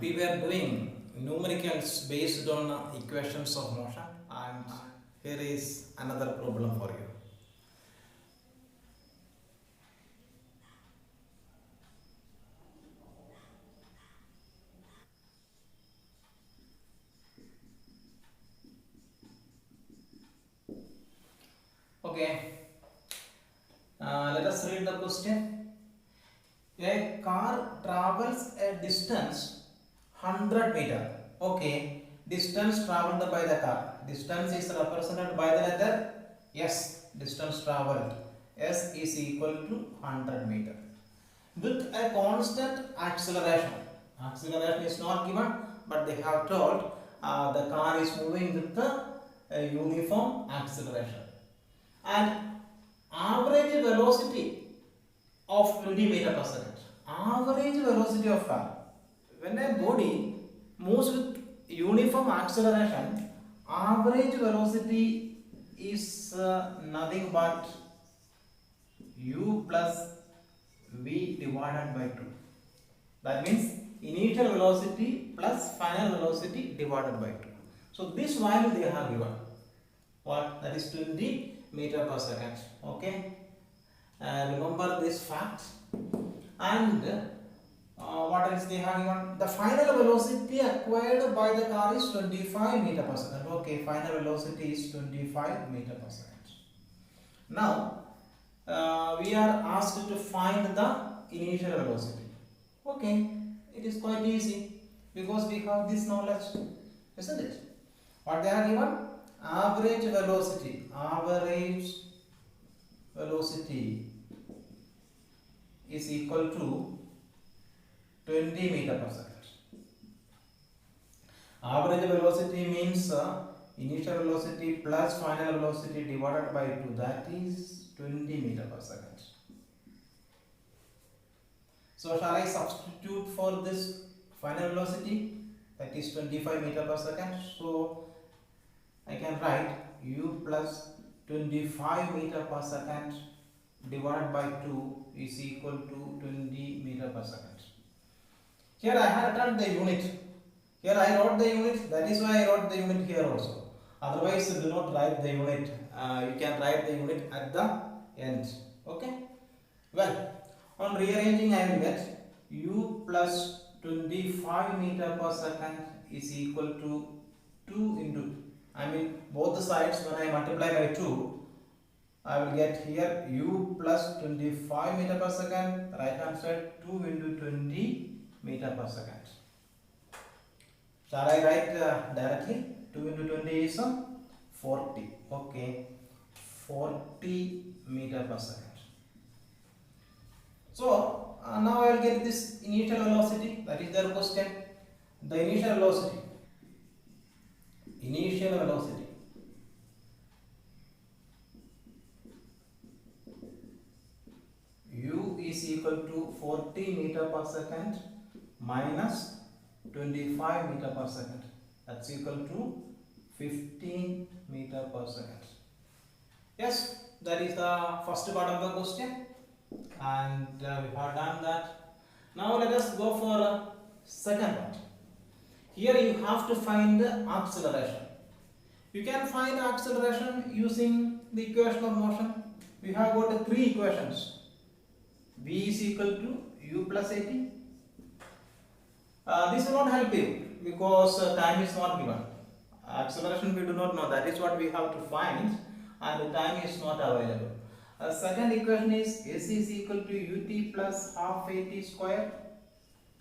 We were doing numericals based on equations of motion, and here is another problem for you. Okay, let us read the question. A car travels a distance 100 meter. Okay, distance traveled by the car. Distance is represented by the letter S. Distance traveled. S is equal to 100 meter. With a constant acceleration. Acceleration is not given, but they have told the car is moving with a uniform acceleration. And average velocity of 20 meter per second. Average velocity of car. When a body moves with uniform acceleration, average velocity is nothing but u plus v divided by 2. That means initial velocity plus final velocity divided by 2. So this value they have given. What? That is 20 meter per second. Okay. Remember this fact. And what else they have given? The final velocity acquired by the car is 25 meter per second. Okay, final velocity is 25 meter per second. Now we are asked to find the initial velocity. Okay, it is quite easy because we have this knowledge, isn't it? What they are given? Average velocity. Average velocity is equal to 20 meter per second. Average velocity means initial velocity plus final velocity divided by 2. That is 20 meter per second. So shall I substitute for this final velocity? That is 25 meter per second. So I can write u plus 25 meter per second divided by 2 is equal to 20 meter per second. Here I have written the unit. Here I wrote the unit. That is why I wrote the unit here also. Otherwise, do not write the unit. You can write the unit at the end. Okay. Well, on rearranging, I will get u plus 25 meter per second is equal to 2 into. I mean both the sides. When I multiply by 2, I will get here u plus 25 meter per second. Right hand side 2 into 20 meter per second. Shall I write directly? 2 into 20 is 40. Okay, 40 meter per second. So now I will get this initial velocity. That is their question. The initial velocity. Initial velocity. U is equal to 40 meter per second minus 25 meter per second. That's equal to 15 meter per second. Yes, that is the first part of the question, and we have done that. Now let us go for second part. Here you have to find the acceleration. You can find acceleration using the equation of motion. We have got three equations. V is equal to u plus at. This will not help you because time is not given. Acceleration we do not know. That is what we have to find, and time is not available. Second equation is S is equal to ut plus half at square.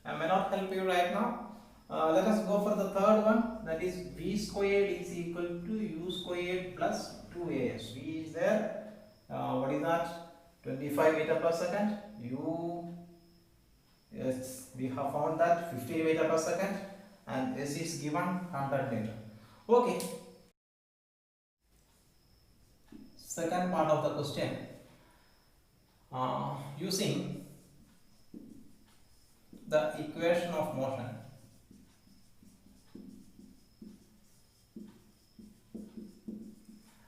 I may not help you right now. Let us go for the third one. That is v squared is equal to u squared plus 2as. V is there. What is that? 25 meter per second. U, yes, we have found that 15 meter per second, and S is given 100 meter. Okay. Second part of the question. Using the equation of motion.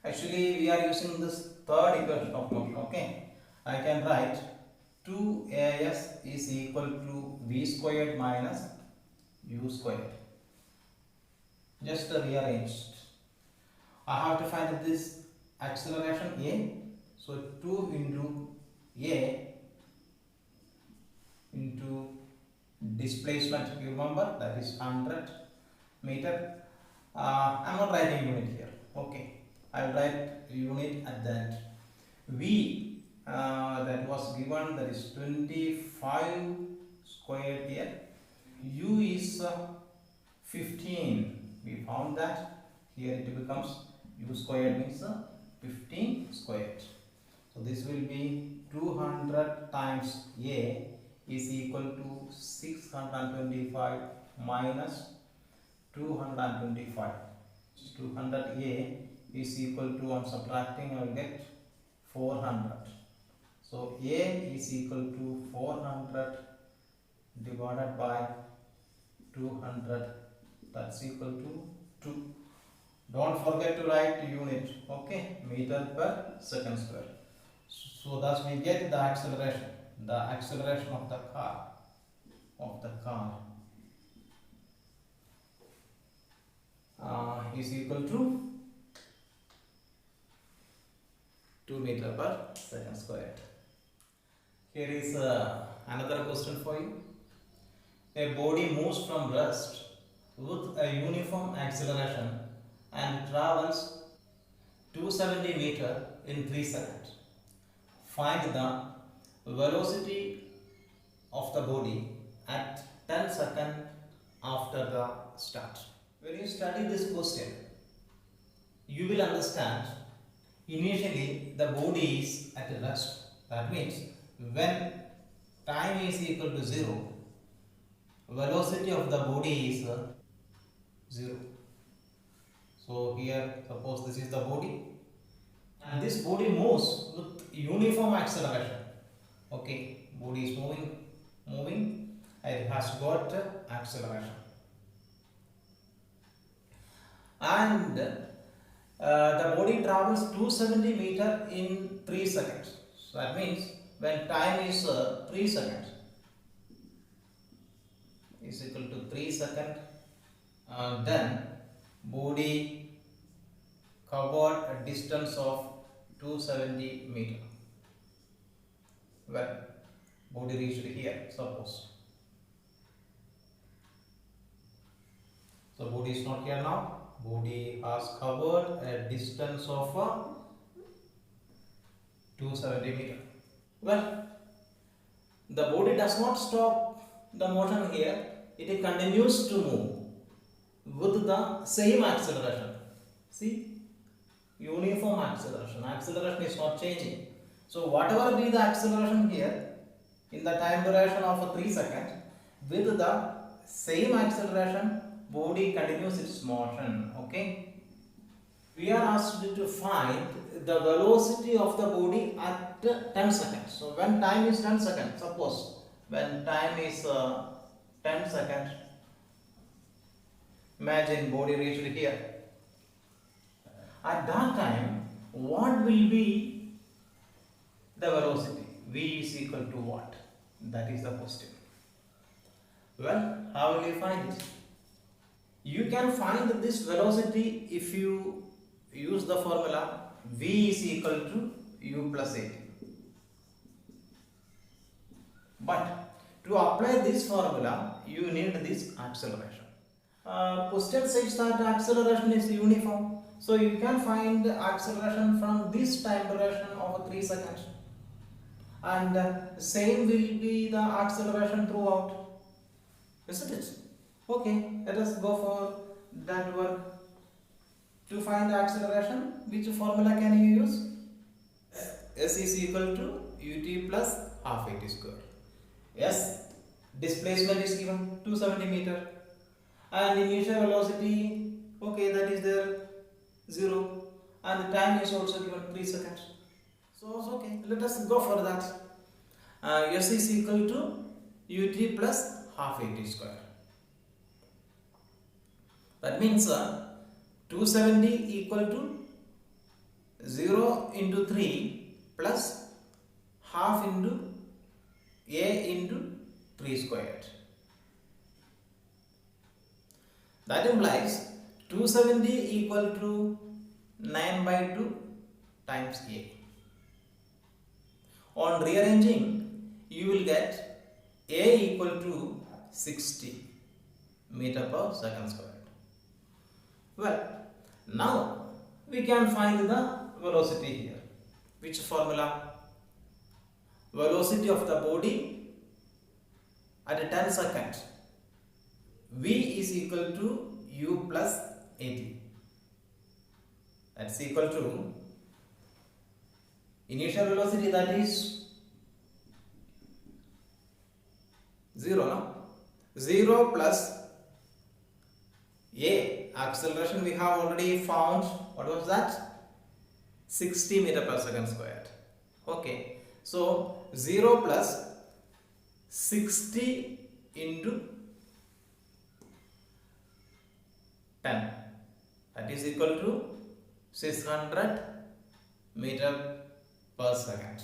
Actually, we are using this third equation of motion. Okay. I can write 2as is equal to v squared minus u squared. Just rearranged. I have to find this acceleration a. So 2 into a into displacement. You remember that is 100 meter. I'm not writing unit here. Okay, I will write unit at that. V that was given, that is 25 squared here. U is 15. We found that. Here it becomes u squared means 15 squared. So this will be 200 times a is equal to 625 minus 225. 200a is equal to, on subtracting I will get 400. So a is equal to 400 divided by 200, that's equal to 2. Don't forget to write unit. Okay, meter per second square. So thus we get the acceleration of the car is equal to 2 meter per second squared. Here is another question for you. A body moves from rest with a uniform acceleration and travels 270 meter in 3 seconds. Find the velocity of the body at 10 seconds after the start. When you study this question, you will understand initially the body is at rest. That means when time is equal to 0, velocity of the body is 0. So here suppose this is the body and this body moves with uniform acceleration. Okay, body is moving, it has got acceleration, and the body travels 270 meter in 3 seconds. So that means when time is 3 seconds is equal to 3 seconds, then body covered a distance of 270 meter. Well, body reached here, suppose. So body is not here now. Body has covered a distance of 270 meter. Well, the body does not stop the motion here. It continues to move with the same acceleration. See, uniform acceleration. Acceleration is not changing. So whatever be the acceleration here in the time duration of 3 seconds, with the same acceleration, body continues its motion. Okay. We are asked to find the velocity of the body at 10 seconds. So when time is 10 seconds, suppose when time is 10 seconds, imagine body reached here. At that time, what will be the velocity? V is equal to what? That is the question. Well, how will you find it? You can find this velocity if you use the formula V is equal to U plus A. But to apply this formula, you need this acceleration. Question says that acceleration is uniform. So you can find acceleration from this time duration of 3 seconds. And same will be the acceleration throughout. Isn't it? Okay, let us go for that work. To find acceleration, which formula can you use? S is equal to ut plus half at square. Yes, displacement is given 270 meter. And initial velocity, okay, that is there 0. And the time is also given 3 seconds. So, okay, let us go for that. S is equal to ut plus half at square. That means 270 equal to 0 into 3 plus half into a into 3 squared. That implies 270 equal to 9 by 2 times A. On rearranging, you will get A equal to 60 meter per second squared. Well, now we can find the velocity here. Which formula? Velocity of the body at 10 seconds. V is equal to U plus AT. That's equal to initial velocity, that is 0, no? 0 plus A, acceleration we have already found. What was that? 60 meter per second squared. Okay, so 0 plus 60 into 10, that is equal to 600 meter per second.